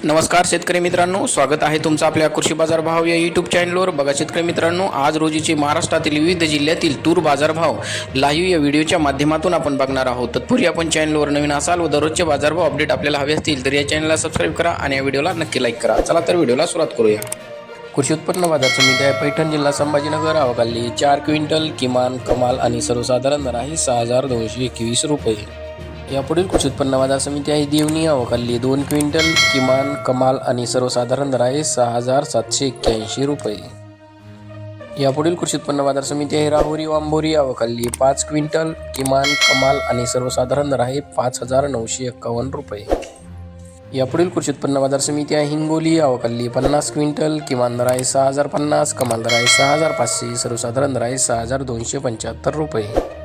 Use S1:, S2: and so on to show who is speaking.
S1: नमस्कार शेतकरी मित्रांनो, स्वागत आहे तुमचं आपल्या कृषी बाजार भाव या यूट्यूब चॅनलवर। बघा शेतकरी मित्रांनो, आज रोजीचे महाराष्ट्रातील विविध जिल्ह्यातील तूर बाजारभाव लाईव्ह या व्हिडिओच्या माध्यमातून आपण बघणार आहोत। तत्पूर्वी आपण चॅनलवर नवीन असाल व दररोजचे बाजारभाव अपडेट आपल्याला हवे असतील तर या चॅनलला सबस्क्राईब करा आणि या व्हिडिओला नक्की लाईक करा। चला तर व्हिडिओला सुरुवात करूया। कृषी उत्पन्न बाजार समिती आहे पैठण, जिल्हा संभाजीनगर। अवकाली 4 क्विंटल किमान, कमाल आणि सर्वसाधारण दर आहे 6221 रुपये। यापुढील कृषी उत्पन्न बाजार समिती आहे देवणी। अवकाली 2 क्विंटल किमान, कमाल आणि सर्वसाधारण दर आहे 6781 रुपये। यापुढील कृषी उत्पन्न बाजार समिती आहे राहुरी वांबोरी। अवकाली 5 क्विंटल किमान, कमाल आणि सर्वसाधारण दर आहे 5951 रुपये। यापुढील कृषी उत्पन्न बाजार समिती आहे हिंगोली। अवकाली 50 क्विंटल किमान दर आहे 6050, कमाल दर आहे 6500, सर्वसाधारण दर आहे 6275 रुपये।